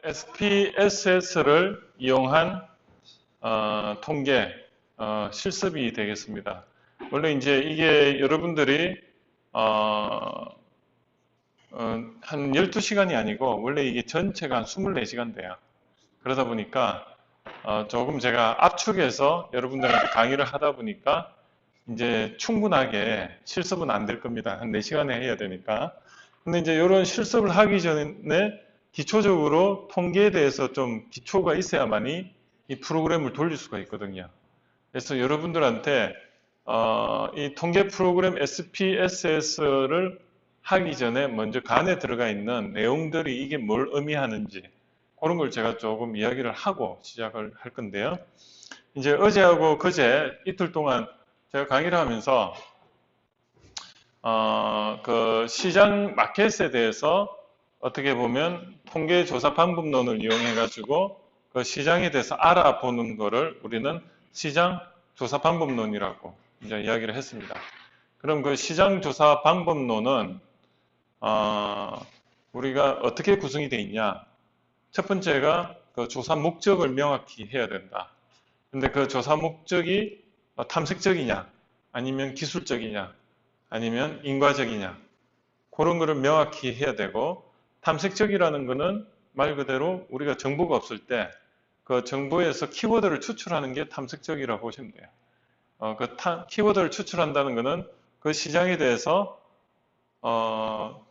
SPSS를 이용한 통계 실습이 되겠습니다. 원래 이제 이게 여러분들이 한 12시간이 아니고 원래 이게 전체가 한 24시간 돼요. 그러다 보니까 조금 제가 압축해서 여러분들한테 강의를 하다 보니까 이제 충분하게 실습은 안 될 겁니다. 한 4시간에 해야 되니까. 근데 이제 이런 실습을 하기 전에 기초적으로 통계에 대해서 좀 기초가 있어야만이 이 프로그램을 돌릴 수가 있거든요. 그래서 여러분들한테 이 통계 프로그램 SPSS를 하기 전에 먼저 간에 들어가 있는 내용들이 이게 뭘 의미하는지 그런 걸 제가 조금 이야기를 하고 시작을 할 건데요. 이제 어제하고 그제 이틀 동안 제가 강의를 하면서 그 시장 마켓에 대해서 어떻게 보면 통계 조사 방법론을 이용해 가지고 그 시장에 대해서 알아보는 거를 우리는 시장 조사 방법론이라고 이제 이야기를 했습니다. 그럼 그 시장 조사 방법론은 우리가 어떻게 구성이 되어 있냐? 첫 번째가 그 조사 목적을 명확히 해야 된다. 근데 그 조사 목적이 탐색적이냐, 아니면 기술적이냐, 아니면 인과적이냐, 그런 거를 명확히 해야 되고, 탐색적이라는 거는 말 그대로 우리가 정보가 없을 때 그 정보에서 키워드를 추출하는 게 탐색적이라고 보시면 돼요. 키워드를 추출한다는 거는 그 시장에 대해서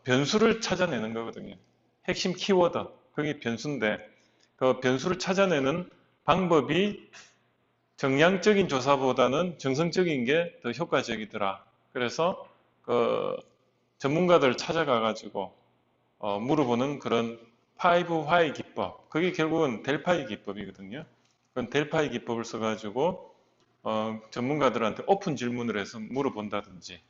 변수를 찾아내는 거거든요. 핵심 키워드, 그게 변수인데 그 변수를 찾아내는 방법이 정량적인 조사보다는 정성적인 게 더 효과적이더라. 그래서 그 전문가들 찾아가 가지고 물어보는 그런 5Why 기법, 그게 결국은 델파이 기법이거든요. 그건 델파이 기법을 써가지고 전문가들한테 오픈 질문을 해서 물어본다든지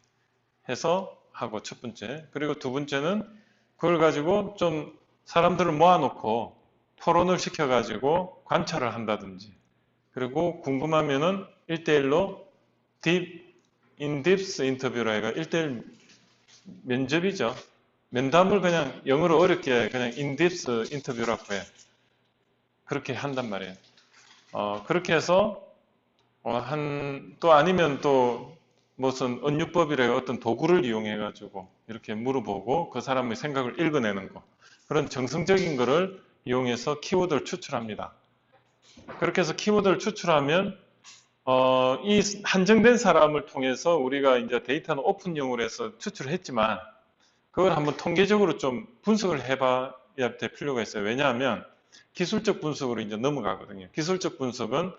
해서 하고, 첫 번째. 그리고 두 번째는 그걸 가지고 좀 사람들을 모아놓고 토론을 시켜가지고 관찰을 한다든지, 그리고 궁금하면은 1대1로 인딥스 인터뷰라 해가 1대1 면접이죠. 면담을 그냥 영어로 어렵게 그냥 인딥스 인터뷰라고 해. 그렇게 한단 말이에요. 그렇게 해서 또 아니면 또 무슨 은유법이라 어떤 도구를 이용해 가지고 이렇게 물어보고 그 사람의 생각을 읽어내는 거, 그런 정성적인 거를 이용해서 키워드를 추출합니다. 그렇게 해서 키워드를 추출하면 이 한정된 사람을 통해서 우리가 이제 데이터는 오픈용으로 해서 추출을 했지만 그걸 한번 통계적으로 좀 분석을 해봐야 될 필요가 있어요. 왜냐하면 기술적 분석으로 이제 넘어가거든요. 기술적 분석은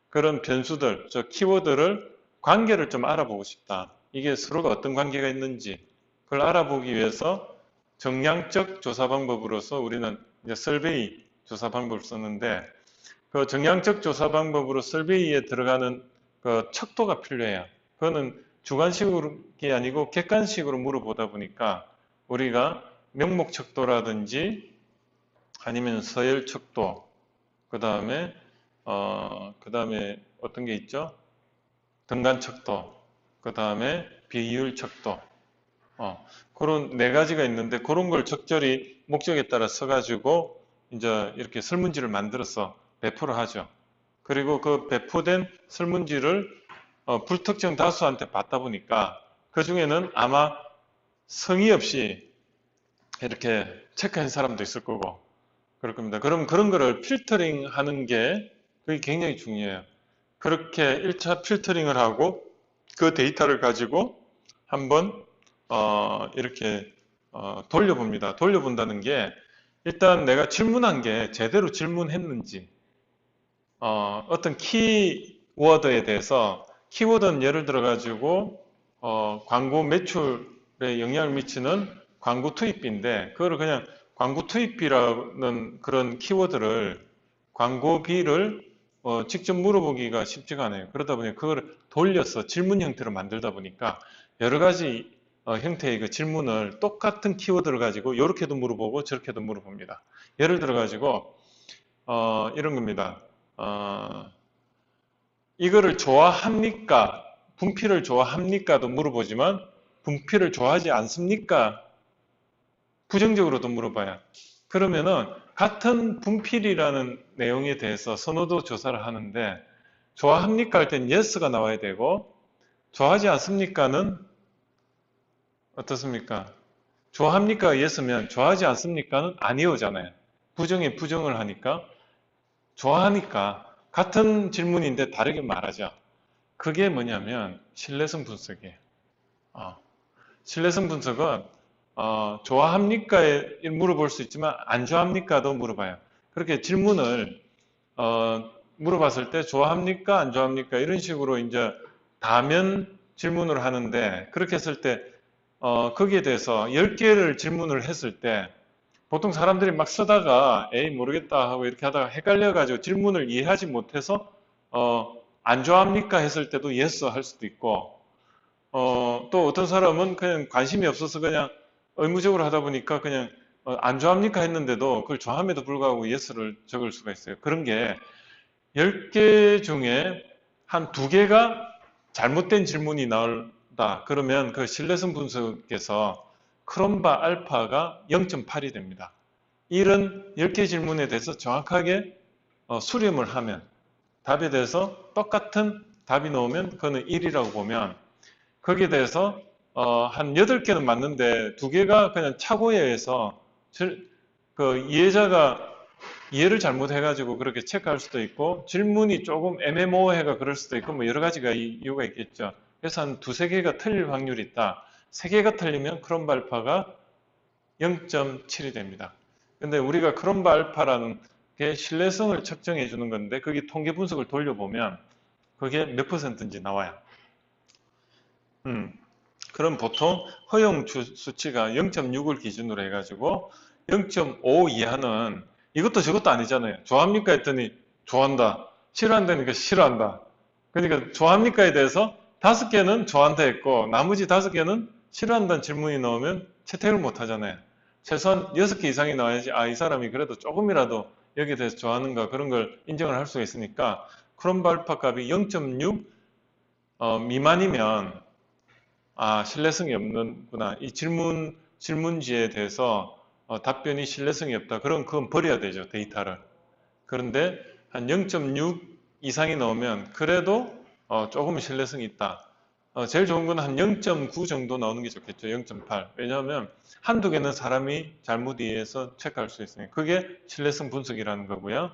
그런 변수들, 키워드를 관계를 좀 알아보고 싶다. 이게 서로가 어떤 관계가 있는지 그걸 알아보기 위해서 정량적 조사 방법으로서 우리는 이제 설베이 조사 방법을 썼는데, 그 정량적 조사 방법으로 설베이에 들어가는 그 척도가 필요해요. 그거는 주관식으로 아니고 객관식으로 물어보다 보니까 우리가 명목 척도라든지 아니면 서열 척도, 그 다음에 어떤 게 있죠? 등간 척도, 그 다음에 비율 척도, 그런 네 가지가 있는데 그런 걸 적절히 목적에 따라 써가지고 이제 이렇게 설문지를 만들어서 배포를 하죠. 그리고 그 배포된 설문지를 불특정 다수한테 받다 보니까 그 중에는 아마 성의 없이 이렇게 체크한 사람도 있을 거고 그럴 겁니다. 그럼 그런 거를 필터링 하는 게 그게 굉장히 중요해요. 그렇게 1차 필터링을 하고 그 데이터를 가지고 한번 이렇게 돌려봅니다. 돌려본다는 게 일단 내가 질문한 게 제대로 질문했는지, 어떤 키워드에 대해서, 키워드는 예를 들어 가지고 광고 매출에 영향을 미치는 광고 투입비인데 그거를 그냥 광고 투입비라는 그런 키워드를, 광고비를 직접 물어보기가 쉽지가 않아요. 그러다 보니 그걸 돌려서 질문 형태로 만들다 보니까 여러 가지 형태의 그 질문을 똑같은 키워드를 가지고 이렇게도 물어보고 저렇게도 물어봅니다. 예를 들어 가지고 이런 겁니다. 이거를 좋아합니까? 분필을 좋아합니까?도 물어보지만 분필을 좋아하지 않습니까? 부정적으로도 물어봐요. 그러면은 같은 분필이라는 내용에 대해서 선호도 조사를 하는데 좋아합니까 할 땐 yes가 나와야 되고 좋아하지 않습니까는 어떻습니까? 좋아합니까 yes면 좋아하지 않습니까는 아니오잖아요. 부정에 부정을 하니까 좋아하니까 같은 질문인데 다르게 말하죠. 그게 뭐냐면 신뢰성 분석이에요. 어, 신뢰성 분석은 좋아합니까에 물어볼 수 있지만 안 좋아합니까도 물어봐요. 그렇게 질문을 물어봤을 때 좋아합니까 안 좋아합니까 이런 식으로 이제 다면 질문을 하는데 그렇게 했을 때 거기에 대해서 10개를 질문을 했을 때 보통 사람들이 막 쓰다가 에이 모르겠다 하고 이렇게 하다가 헷갈려가지고 질문을 이해하지 못해서 안 좋아합니까 했을 때도 yes 할 수도 있고 또 어떤 사람은 그냥 관심이 없어서 그냥 의무적으로 하다 보니까 그냥 안 좋아합니까 했는데도 그걸 좋아함에도 불구하고 yes를 적을 수가 있어요. 그런 게 10개 중에 한 2개가 잘못된 질문이 나온다. 그러면 그 신뢰성 분석에서 크롬바 알파가 0.8이 됩니다. 이런 10개 질문에 대해서 정확하게 수렴을 하면 답에 대해서 똑같은 답이 나오면 그거는 1이라고 보면 거기에 대해서 한 8개는 맞는데 2개가 그냥 착오에 의해서 그 이해자가 이해를 잘못해가지고 그렇게 체크할 수도 있고 질문이 조금 애매모호해가 그럴 수도 있고 뭐 여러 가지가 이유가 있겠죠. 그래서 한 2~3개가 틀릴 확률이 있다. 3개가 틀리면 크롬바 알파가 0.7이 됩니다. 근데 우리가 크롬바 알파라는 게 신뢰성을 측정해 주는 건데 거기 통계 분석을 돌려보면 그게 몇 %인지 나와요. 그럼 보통 허용 수치가 0.6을 기준으로 해가지고 0.5 이하는 이것도 저것도 아니잖아요. 좋아합니까 했더니 좋아한다. 싫어한다니까 싫어한다. 그러니까 좋아합니까에 대해서 5개는 좋아한다 했고 나머지 5개는 싫어한다는 질문이 나오면 채택을 못 하잖아요. 최소한 6개 이상이 나와야지 이 사람이 그래도 조금이라도 여기에 대해서 좋아하는가 그런 걸 인정을 할 수가 있으니까 크롬바 알파 값이 0.6 미만이면 신뢰성이 없는구나. 이 질문지에 대해서 답변이 신뢰성이 없다. 그럼 그건 버려야 되죠, 데이터를. 그런데 한 0.6 이상이 나오면 그래도 조금 신뢰성이 있다. 제일 좋은 건 한 0.9 정도 나오는 게 좋겠죠. 0.8. 왜냐하면 한두 개는 사람이 잘못 이해해서 체크할 수 있으니까. 그게 신뢰성 분석이라는 거고요.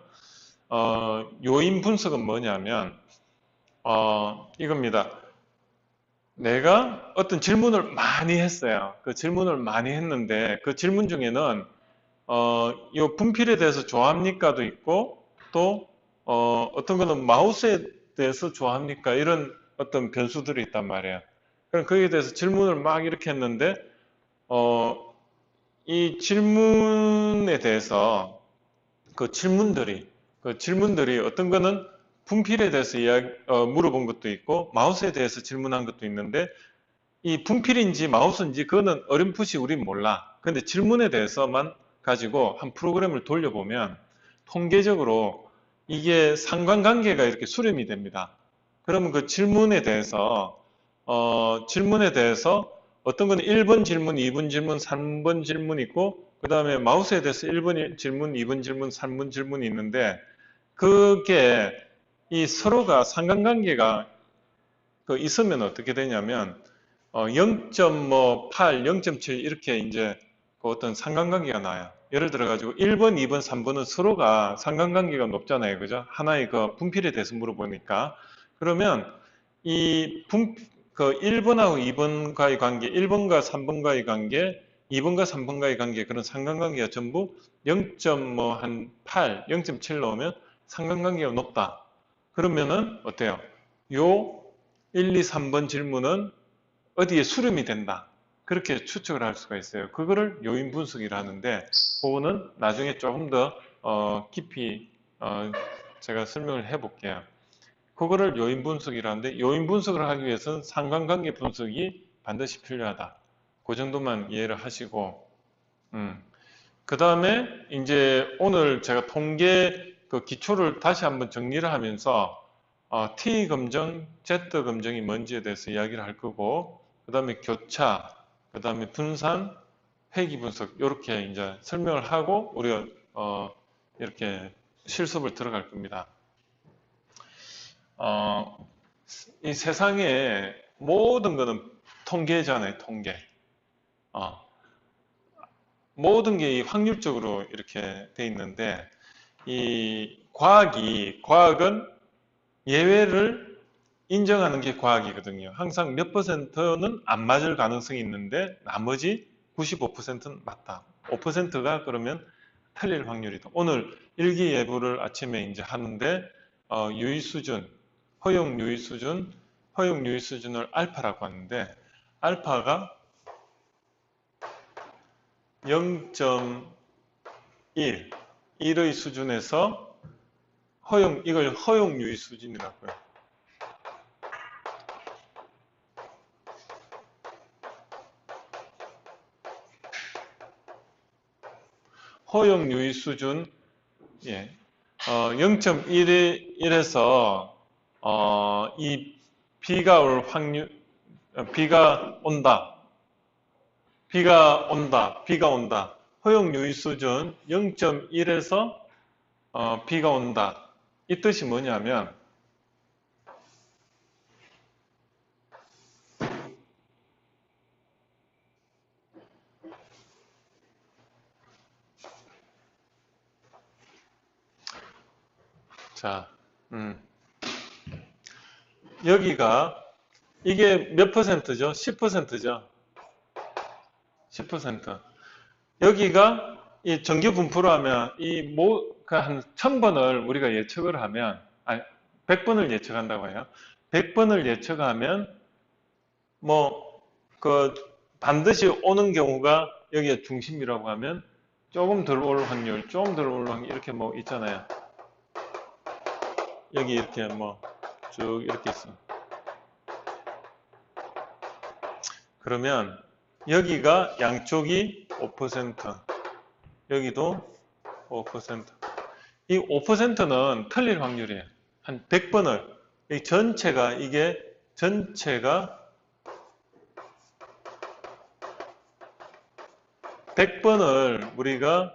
요인 분석은 뭐냐면 이겁니다. 내가 어떤 질문을 많이 했어요. 그 질문을 많이 했는데 그 질문 중에는 이 분필에 대해서 좋아합니까도 있고 또 어떤 거는 마우스에 대해서 좋아합니까 이런 어떤 변수들이 있단 말이에요. 그럼 거기에 대해서 질문을 막 이렇게 했는데 이 질문에 대해서 그 질문들이 어떤 거는 분필에 대해서 물어본 것도 있고 마우스에 대해서 질문한 것도 있는데 이 분필인지 마우스인지 그거는 어렴풋이 우린 몰라. 근데 질문에 대해서만 가지고 한 프로그램을 돌려보면 통계적으로 이게 상관관계가 이렇게 수렴이 됩니다. 그러면 그 질문에 대해서 어떤 거는 1번 질문, 2번 질문, 3번 질문 있고 그 다음에 마우스에 대해서 1번 질문, 2번 질문, 3번 질문이 있는데 그게 이 서로가 상관관계가 있으면 어떻게 되냐면 0.8, 0.7 이렇게 이제 그 어떤 상관관계가 나와요. 예를 들어 가지고 1번, 2번, 3번은 서로가 상관관계가 높잖아요. 그죠? 하나의 그 분필에 대해서 물어보니까. 그러면 그 1번하고 2번과의 관계, 1번과 3번과의 관계, 2번과 3번과의 관계, 그런 상관관계가 전부 0.8, 0.7 나오면 상관관계가 높다. 그러면은 어때요? 요 1, 2, 3번 질문은 어디에 수렴이 된다. 그렇게 추측을 할 수가 있어요. 그거를 요인 분석이라 하는데 그거는 나중에 조금 더 깊이 제가 설명을 해볼게요. 그거를 요인 분석이라 하는데 요인 분석을 하기 위해서는 상관관계 분석이 반드시 필요하다. 그 정도만 이해를 하시고 그 다음에 이제 오늘 제가 통계 그 기초를 다시 한번 정리를 하면서 T 검정, Z 검정이 뭔지에 대해서 이야기를 할 거고 그 다음에 교차, 그 다음에 분산, 회귀 분석 이렇게 이제 설명을 하고 우리가 이렇게 실습을 들어갈 겁니다. 이 세상에 모든 거는 통계잖아요, 통계. 모든 게 확률적으로 이렇게 돼 있는데 이 과학은 예외를 인정하는 게 과학이거든요. 항상 몇 퍼센트는 안 맞을 가능성이 있는데 나머지 95%는 맞다. 5%가 그러면 틀릴 확률이다. 오늘 일기예보를 아침에 이제 하는데 유의 수준, 허용 유의 수준을 알파라고 하는데 알파가 0.1, 1의 수준에서 이걸 허용 유의 수준이라고요. 허용 유의 수준, 예. 0.1에서 이 비가 올 확률, 비가 온다. 허용 유의 수준 0.1에서 비가 온다. 이 뜻이 뭐냐면 자, 여기가 이게 몇 퍼센트죠? 10%죠? 10%. 여기가 이 정규 분포로 하면 한 1000번을 우리가 예측을 하면, 아니, 100번을 예측한다고 해요. 100번을 예측하면, 반드시 오는 경우가 여기에 중심이라고 하면, 조금 덜 올 확률, 이렇게 있잖아요. 여기 이렇게 쭉 이렇게 있어. 그러면, 여기가 양쪽이 5%, 여기도 5%. 이 5%는 틀릴 확률이에요. 한 100번을, 이게 전체가 100번을 우리가,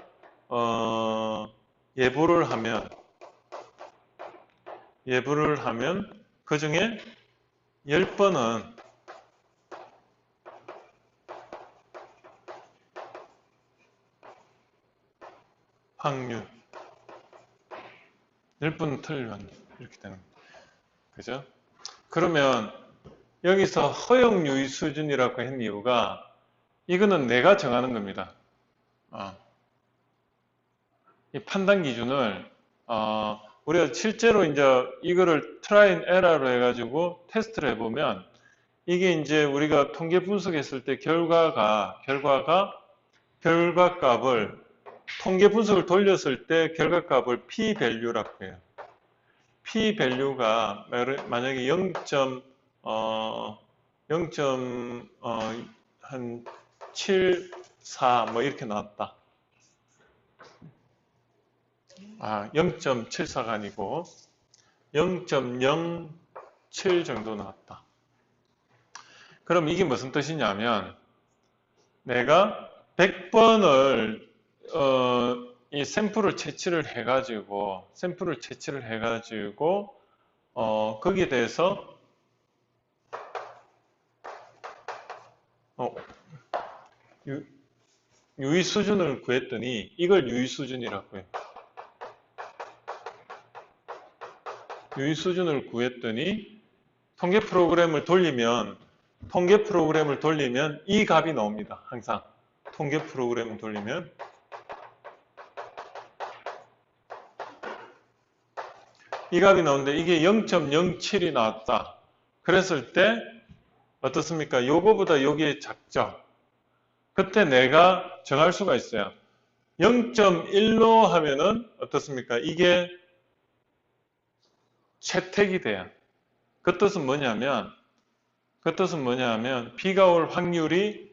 예보를 하면, 그 중에 10번은 확률. 10번은 틀릴 확률. 이렇게 되는 거죠. 그죠? 그러면 여기서 허용 유의 수준이라고 한 이유가 이거는 내가 정하는 겁니다. 이 판단 기준을 우리가 실제로 이제 이거를 트라이 앤 에러로 해가지고 테스트를 해보면 이게 이제 우리가 통계 분석했을 때 결과값을 통계 분석을 돌렸을 때 결과값을 p-value라고 해요. p-value가 만약에 0.74 이렇게 나왔다. 0.74가 아니고 0.07 정도 나왔다. 그럼 이게 무슨 뜻이냐면 내가 100번을 이 샘플을 채취를 해가지고 거기에 대해서 유의 수준을 구했더니 이걸 유의 수준이라고 해요. 유의 수준을 구했더니 통계 프로그램을 돌리면 이 값이 나옵니다. 항상 통계 프로그램을 돌리면 이 값이 나오는데 이게 0.07이 나왔다. 그랬을 때 어떻습니까? 요거보다 요게 작죠? 그때 내가 정할 수가 있어요. 0.1로 하면은 어떻습니까? 이게 채택이 돼요. 그 뜻은 뭐냐면 비가 올 확률이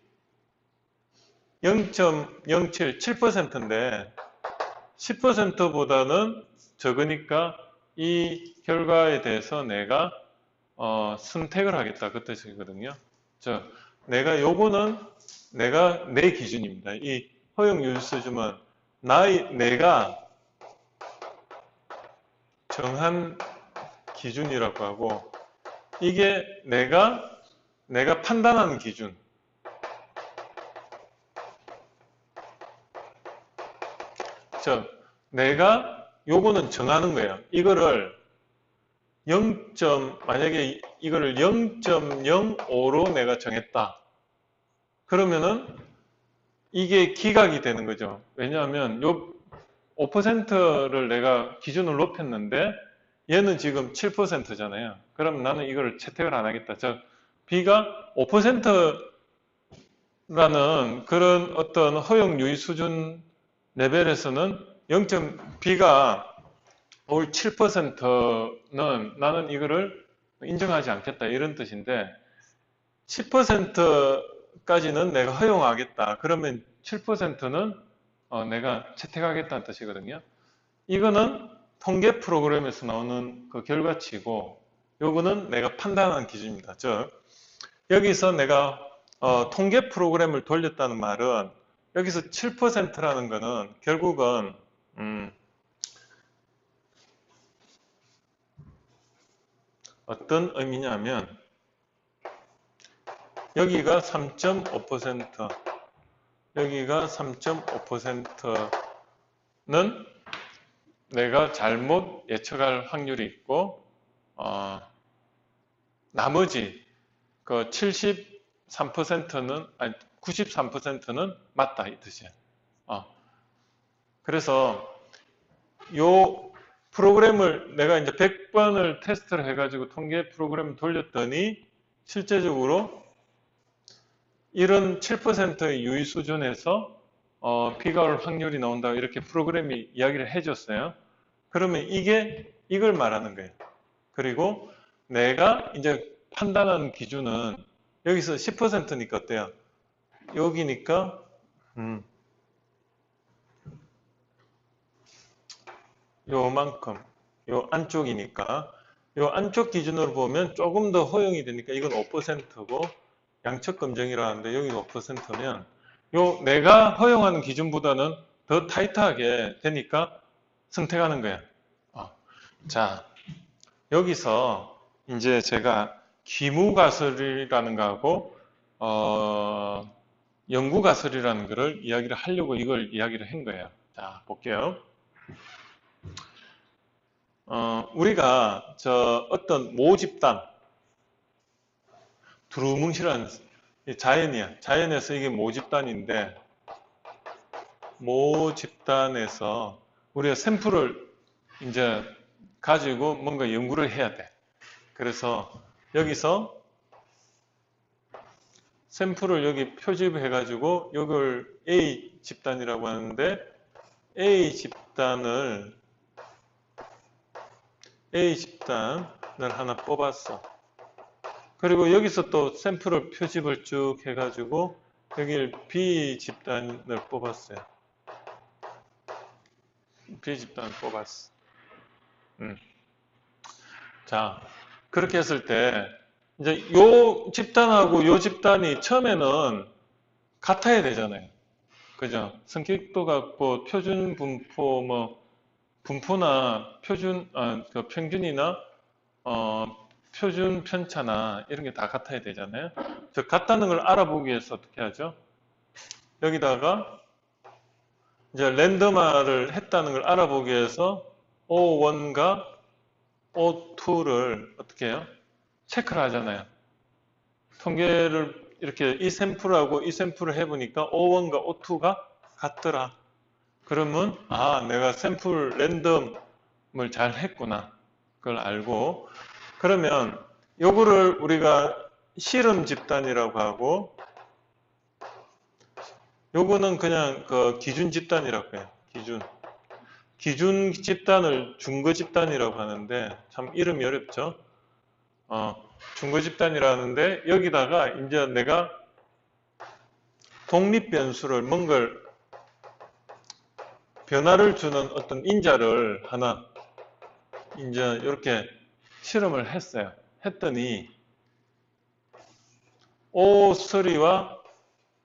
0.07, 7%인데 10%보다는 적으니까 이 결과에 대해서 내가 선택을 하겠다 그 뜻이거든요. 내가 요거는 내가 내 기준입니다. 이 허용 유지 수준은 내가 정한 기준이라고 하고, 이게 내가 판단하는 기준. 내가 요거는 정하는 거예요. 이거를 만약에 이거를 0.05로 내가 정했다. 그러면은 이게 기각이 되는 거죠. 왜냐하면 요 5%를 내가 기준을 높였는데 얘는 지금 7%잖아요. 그럼 나는 이거를 채택을 안 하겠다. B가 5%라는 그런 어떤 허용 유의 수준 레벨에서는 B가 올 7%는 나는 이거를 인정하지 않겠다 이런 뜻인데 10%까지는 내가 허용하겠다. 그러면 7%는 내가 채택하겠다는 뜻이거든요. 이거는 통계 프로그램에서 나오는 그 결과치고 요거는 내가 판단한 기준입니다. 즉 여기서 내가 통계 프로그램을 돌렸다는 말은 여기서 7%라는 거는 결국은 어떤 의미냐면 여기가 3.5%, 여기가 3.5%는 내가 잘못 예측할 확률이 있고 나머지 그 73%는 아니 93%는 맞다 이 뜻이에요. 그래서 요 프로그램을 내가 이제 100번을 테스트를 해가지고 통계 프로그램을 돌렸더니 실제적으로 이런 7%의 유의 수준에서 비가 올 확률이 나온다 이렇게 프로그램이 이야기를 해줬어요. 그러면 이걸 말하는 거예요. 그리고 내가 이제 판단하는 기준은 여기서 10%니까 어때요? 여기니까 요만큼 요 안쪽이니까 요 안쪽 기준으로 보면 조금 더 허용이 되니까 이건 5%고 양측 검증이라 하는데 여기 5%면 요 내가 허용하는 기준보다는 더 타이트하게 되니까 선택하는 거야. 자, 여기서 이제 제가 기무가설이라는 거하고 연구가설이라는 거를 이야기를 하려고 이걸 이야기를 한 거예요. 자, 볼게요. 우리가 어떤 모집단 두루뭉실한 자연이야. 자연에서 이게 모집단인데 모집단에서 우리가 샘플을 이제 가지고 뭔가 연구를 해야 돼. 그래서 여기서 샘플을 여기 표집해 가지고 이걸 A 집단이라고 하는데 A 집단을 하나 뽑았어. 그리고 여기서 또 샘플을 표집을 쭉 해가지고 여기를 B 집단을 뽑았어요. B 집단을 뽑았어. 자, 그렇게 했을 때 이제 요 집단하고 요 집단이 처음에는 같아야 되잖아요. 그죠? 성격도 같고 표준 분포 분포나 그 평균이나 표준 편차나 이런 게 다 같아야 되잖아요. 같다는 걸 알아보기 위해서 어떻게 하죠? 여기다가 이제 랜덤화를 했다는 걸 알아보기 위해서 O1과 O2를 어떻게 해요? 체크를 하잖아요. 통계를 이렇게 이 샘플하고 이 샘플을 해보니까 O1과 O2가 같더라. 그러면 내가 샘플 랜덤을 잘 했구나. 그걸 알고 그러면 요거를 우리가 실험 집단이라고 하고 요거는 그냥 그 기준 집단이라고 해요. 기준 집단을 준거 집단이라고 하는데 참 이름이 어렵죠. 준거 집단이라는데 여기다가 이제 내가 독립 변수를 뭔가를 변화를 주는 어떤 인자를 하나 이제 이렇게 실험을 했어요. 했더니 O3와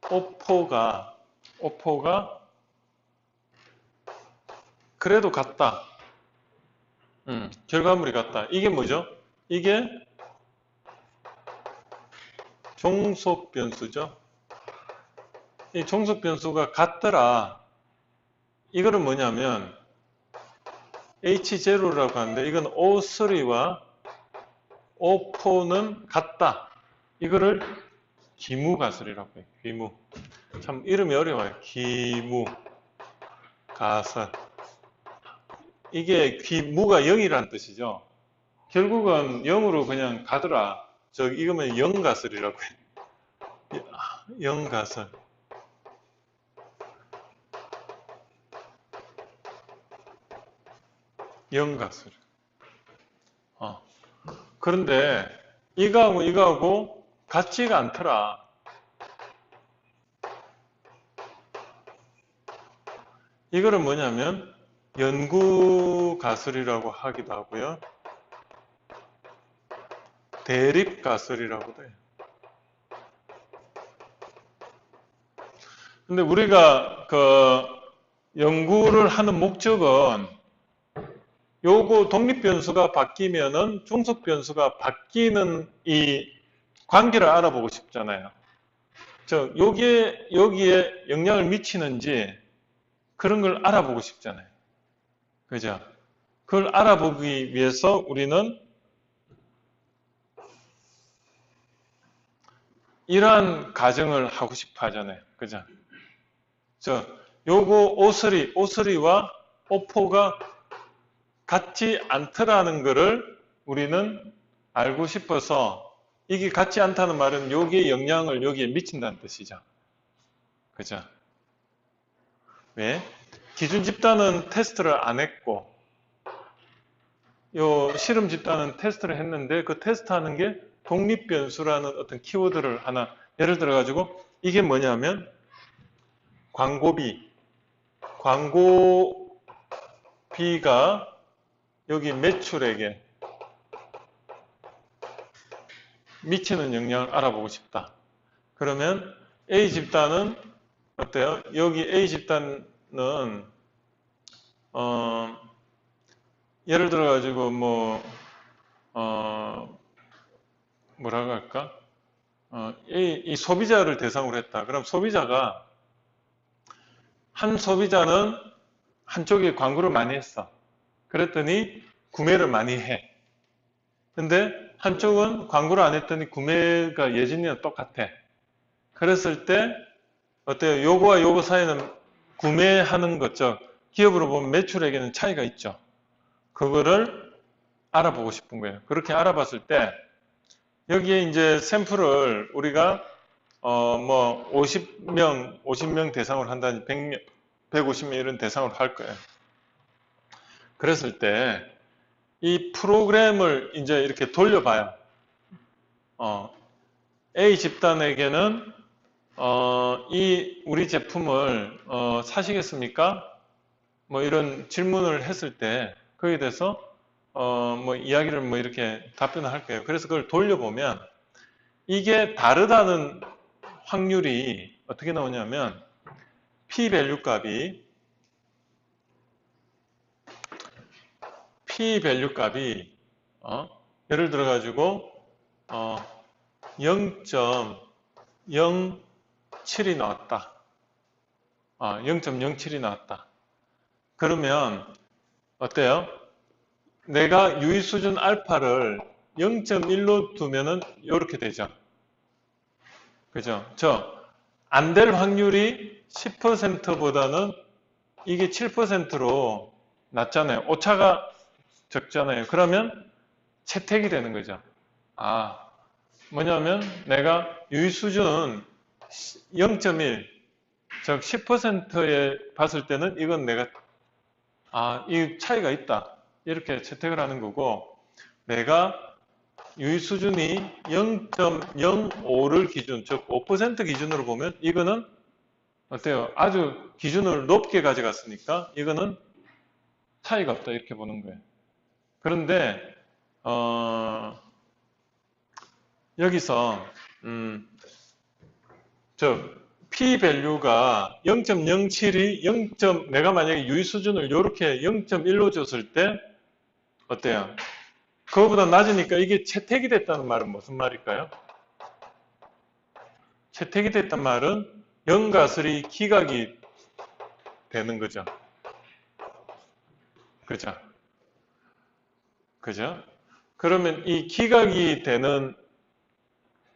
O4가 그래도 같다. 결과물이 같다. 이게 뭐죠? 이게 종속 변수죠. 이 종속 변수가 같더라. 이거는 뭐냐면 H0라고 하는데 이건 O3와 O4는 같다. 이거를 기무가설이라고 해요. 기무. 참 이름이 어려워요. 기무가설. 이게 기무가 0이라는 뜻이죠. 결국은 0으로 그냥 가더라. 이거면 0가설이라고 해요. 0가설. 0가설. 그런데 이거하고 같지가 않더라. 이거는 뭐냐면 연구가설이라고 하기도 하고요. 대립가설이라고도 해요. 근데 우리가 연구를 하는 목적은 요거 독립변수가 바뀌면은 종속변수가 바뀌는 이 관계를 알아보고 싶잖아요. 여기에 영향을 미치는지 그런 걸 알아보고 싶잖아요. 그죠? 그걸 알아보기 위해서 우리는 이러한 가정을 하고 싶어 하잖아요. 그죠? 요거 O3와 O4가 같지 않더라는 것을 우리는 알고 싶어서 이게 같지 않다는 말은 여기에 영향을 여기에 미친다는 뜻이죠. 그죠? 왜? 기준 집단은 테스트를 안 했고 요 실험 집단은 테스트를 했는데 그 테스트하는 게 독립변수라는 어떤 키워드를 하나 예를 들어 가지고 이게 뭐냐면 광고비가 여기 매출액에 미치는 영향을 알아보고 싶다. 그러면 A 집단은 어때요? 여기 A 집단은 예를 들어 가지고 뭐라고 할까? 이 소비자를 대상으로 했다. 그럼 한 소비자는 한쪽에 광고를 많이 했어. 그랬더니 구매를 많이 해. 근데 한쪽은 광고를 안 했더니 구매가 예전이랑 똑같아. 그랬을 때 어때요? 요거와 요거 사이는 구매하는 것죠. 기업으로 보면 매출액에는 차이가 있죠. 그거를 알아보고 싶은 거예요. 그렇게 알아봤을 때 여기에 이제 샘플을 우리가 50명 대상으로 한다니 100명, 150명 이런 대상으로 할 거예요. 그랬을 때 이 프로그램을 이제 이렇게 돌려봐요. A 집단에게는 우리 제품을 사시겠습니까? 뭐 이런 질문을 했을 때 거기에 대해서 이야기를 이렇게 답변을 할 거예요. 그래서 그걸 돌려보면 이게 다르다는 확률이 어떻게 나오냐면 p-밸류 값이 예를 들어 가지고 0.07이 나왔다. 0.07이 나왔다. 그러면 어때요? 내가 유의 수준 알파를 0.1로 두면은 이렇게 되죠. 그죠? 안 될 확률이 10%보다는 이게 7%로 낮잖아요. 오차가 적잖아요. 그러면 채택이 되는 거죠. 뭐냐면 내가 유의 수준은 0.1, 즉 10%에 봤을 때는 이건 내가 이 차이가 있다. 이렇게 채택을 하는 거고 내가 유의 수준이 0.05를 기준, 즉 5% 기준으로 보면 이거는 어때요? 아주 기준을 높게 가져갔으니까 이거는 차이가 없다 이렇게 보는 거예요. 그런데 여기서 p-밸류가 0.07이 내가 만약에 유의 수준을 이렇게 0.1로 줬을 때 어때요? 그거보다 낮으니까 이게 채택이 됐다는 말은 무슨 말일까요? 채택이 됐단 말은 영가설이 기각이 되는 거죠. 그죠? 그죠? 그러면 이 기각이 되는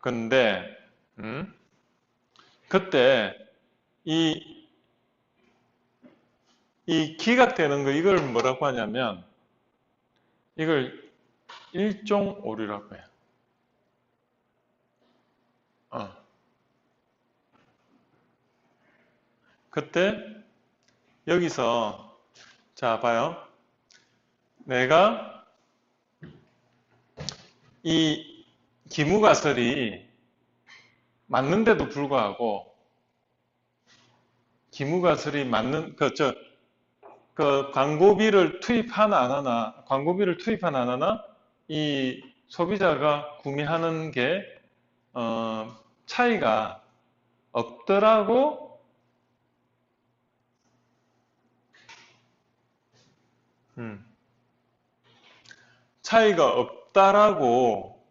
건데, 그때 이 기각되는 거, 이걸 뭐라고 하냐면, 이걸 일종 오류라고 해요. 그때 여기서 자 봐요. 내가 이 기무가설이 맞는데도 불구하고 기무가설이 맞는 그 광고비를 투입하나 안 하나, 광고비를 투입하나 안 하나, 이 소비자가 구매하는 게 차이가 없더라고. 차이가 없다라고.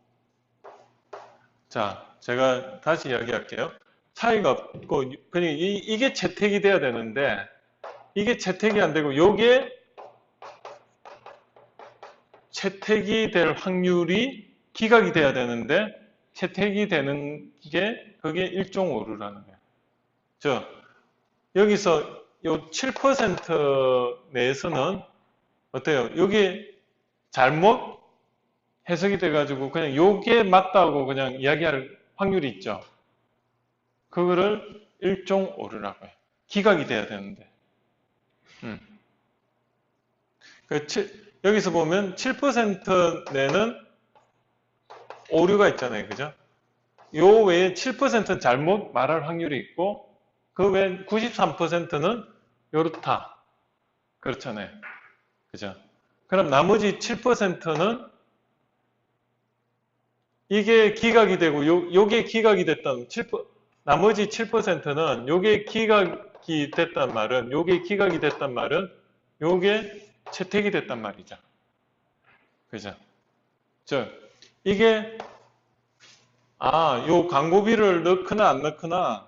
자, 제가 다시 이야기할게요. 차이가 없고, 그냥 이게 채택이 돼야 되는데, 이게 채택이 안 되고, 요게 채택이 될 확률이 기각이 돼야 되는데, 채택이 되는 게, 그게 일종 오류라는 거예요. 여기서 요 7% 내에서는 어때요? 요게 잘못 해석이 돼가지고 그냥 요게 맞다고 그냥 이야기할 확률이 있죠. 그거를 일종 오류라고 해요. 기각이 돼야 되는데. 여기서 보면 7% 내는 오류가 있잖아요. 그죠? 요 외에 7%는 잘못 말할 확률이 있고, 그 외에 93%는 요렇다. 그렇잖아요. 그죠? 그럼 나머지 7%는 이게 기각이 되고, 요게 기각이 됐던, 나머지 7%는 요게 기각이 됐단 말은, 요게 기각이 됐단 말은, 요게 채택이 됐단 말이죠. 그죠? 이게, 요 광고비를 넣거나 안 넣거나,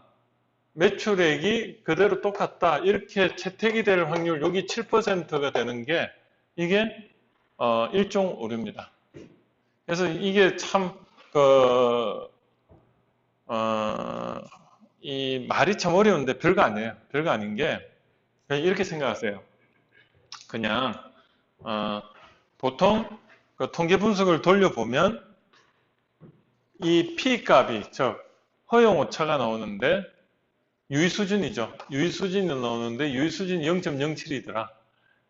매출액이 그대로 똑같다. 이렇게 채택이 될 확률, 여기 7%가 되는 게, 이게, 일종 오류입니다. 그래서 이게 참, 이 말이 참 어려운데 별거 아니에요. 별거 아닌 게, 그냥 이렇게 생각하세요. 그냥, 보통, 그 통계 분석을 돌려보면, 이 P값이, 허용 오차가 나오는데, 유의수준이죠. 유의수준이 나오는데, 유의수준이 0.07이더라.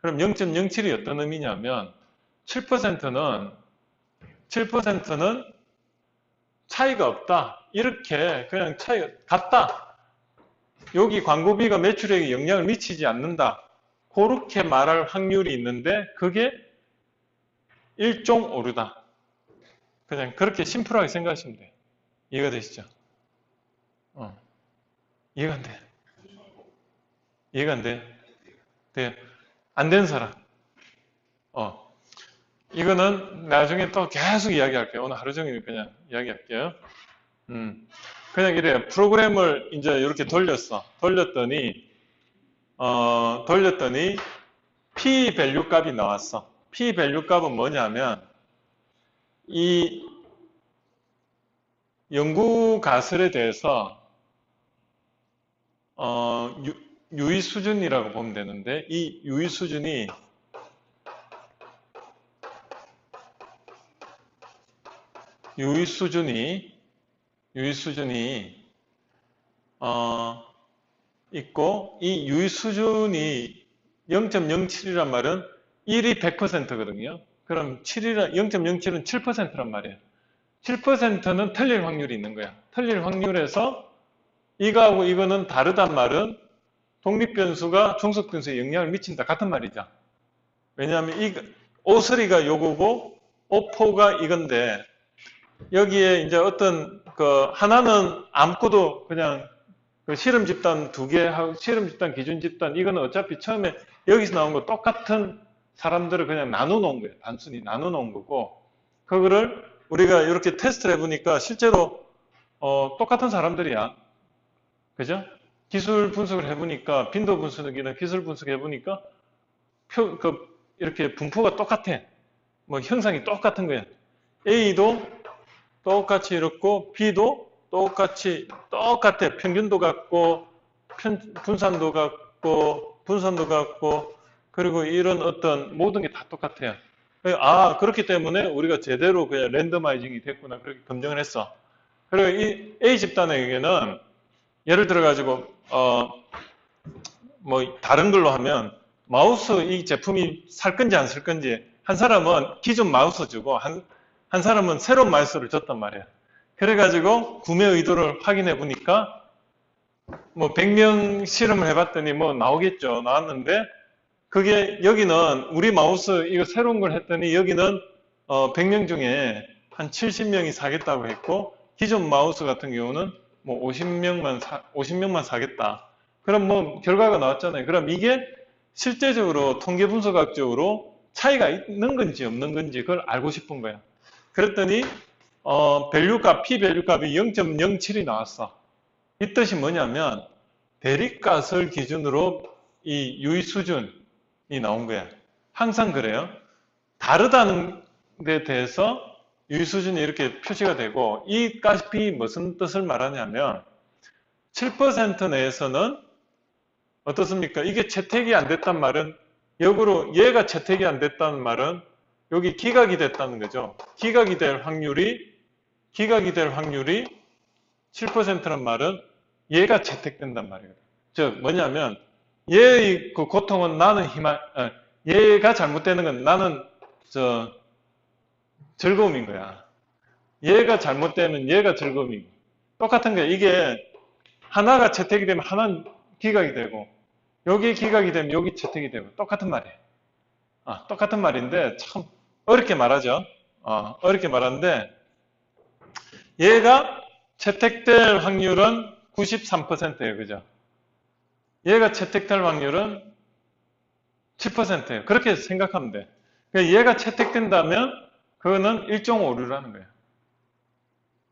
그럼 0.07이 어떤 의미냐면, 7%는 차이가 없다. 이렇게 그냥 차이가 같다. 여기 광고비가 매출액에 영향을 미치지 않는다. 그렇게 말할 확률이 있는데 그게 일종 오류다. 그냥 그렇게 심플하게 생각하시면 돼요. 이해가 되시죠? 이해가 안 돼. 이해가 안 돼. 네. 안 된 사람. 이거는 나중에 또 계속 이야기할게요. 오늘 하루 종일 그냥 이야기할게요. 그냥 이래요. 프로그램을 이제 이렇게 돌렸어. 돌렸더니 P 밸류 값이 나왔어. P 밸류 값은 뭐냐면 이 연구 가설에 대해서 유의 수준이라고 보면 되는데 이 유의 수준이 있고 이 유의 수준이 0.07이란 말은 1이 100%거든요. 그럼 0.07은 7%란 말이에요. 7%는 틀릴 확률이 있는 거야. 틀릴 확률에서 이거하고 이거는 다르단 말은 독립변수가 종속변수에 영향을 미친다. 같은 말이죠. 왜냐하면 오소리가 요거고 오포가 이건데 여기에 이제 어떤 하나는 아무것도 그냥 그 실험 집단 두 개하고 실험 집단, 기준 집단 이거는 어차피 처음에 여기서 나온 거 똑같은 사람들을 그냥 나눠 놓은 거예요. 단순히 나눠 놓은 거고 그거를 우리가 이렇게 테스트를 해보니까 실제로 똑같은 사람들이야. 그죠? 기술 분석을 해보니까 빈도 분석이나 기술 분석을 해보니까 이렇게 분포가 똑같아. 뭐 형상이 똑같은 거야. A도 똑같이 이렇고 B도 똑같아. 평균도 같고 분산도 같고 분산도 같고 그리고 이런 어떤 모든 게 다 똑같아요. 아, 그렇기 때문에 우리가 제대로 그냥 랜더마이징이 됐구나 그렇게 검증을 했어. 그리고 이 A 집단에게는 예를 들어 가지고 뭐 다른 걸로 하면 마우스 이 제품이 살 건지 안 살 건지 한 사람은 기존 마우스 주고 한 사람은 새로운 마우스를 줬단 말이야. 그래가지고 구매 의도를 확인해 보니까 뭐 100명 실험을 해봤더니 뭐 나오겠죠. 나왔는데 그게 여기는 우리 마우스 이거 새로운 걸 했더니 여기는 100명 중에 한 70명이 사겠다고 했고 기존 마우스 같은 경우는 뭐 50명만 사겠다. 그럼 뭐 결과가 나왔잖아요. 그럼 이게 실제적으로 통계 분석학적으로 차이가 있는 건지 없는 건지 그걸 알고 싶은 거야. 그랬더니 밸류값, p-밸류 값이 0.07이 나왔어. 이 뜻이 뭐냐면 대립값을 기준으로 이 유의 수준이 나온 거야. 항상 그래요. 다르다는 데 대해서 유의 수준이 이렇게 표시가 되고 이 값이 무슨 뜻을 말하냐면 7% 내에서는 어떻습니까? 이게 채택이 안 됐단 말은 역으로 얘가 채택이 안 됐다는 말은 여기 기각이 됐다는 거죠. 기각이 될 확률이 7%란 말은 얘가 채택된단 말이에요. 즉 뭐냐면 얘의 그 고통은 나는 얘가 잘못되는 건 나는 즐거움인 거야. 얘가 잘못되면 얘가 즐거움이고 똑같은 거야. 이게 하나가 채택이 되면 하나는 기각이 되고 여기 기각이 되면 여기 채택이 되고 똑같은 말이에요. 똑같은 말인데 참 어렵게 말하죠. 어렵게 말하는데 얘가 채택될 확률은 93%예요. 그죠? 얘가 채택될 확률은 7%예요. 그렇게 생각하면 돼. 그러니까 얘가 채택된다면 그거는 일종 오류라는 거예요.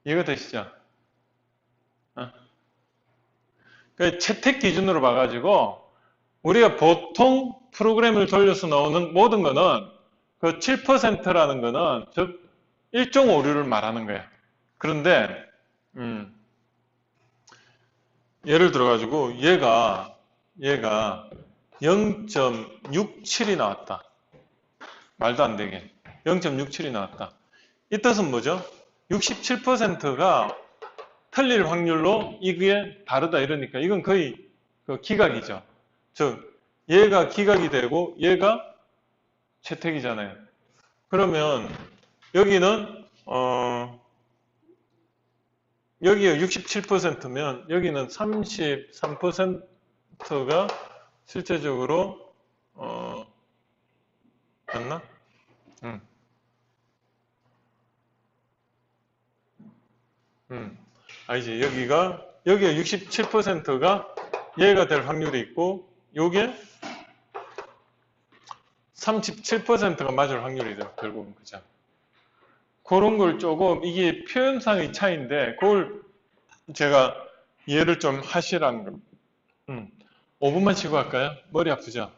이해가 되시죠? 그 채택 기준으로 봐가지고 우리가 보통 프로그램을 돌려서 나오는 모든 거는 그 7%라는 거는 즉 일종 오류를 말하는 거예요. 그런데 예를 들어가지고 얘가 0.67이 나왔다. 말도 안 되게 0.67이 나왔다. 이 뜻은 뭐죠? 67%가 틀릴 확률로 이게 다르다 이러니까 이건 거의 그 기각이죠. 즉 얘가 기각이 되고 얘가 채택이잖아요. 그러면 여기는 여기가 67%면 여기는 33%가 실제적으로 맞나? 아니지. 여기가 67%가 얘가 될 확률이 있고 요게 37%가 맞을 확률이죠. 결국은 그죠. 그런 걸 조금 이게 표현상의 차이인데 그걸 제가 이해를 좀 하시라는 겁니다. 5분만 쉬고 할까요? 머리 아프죠?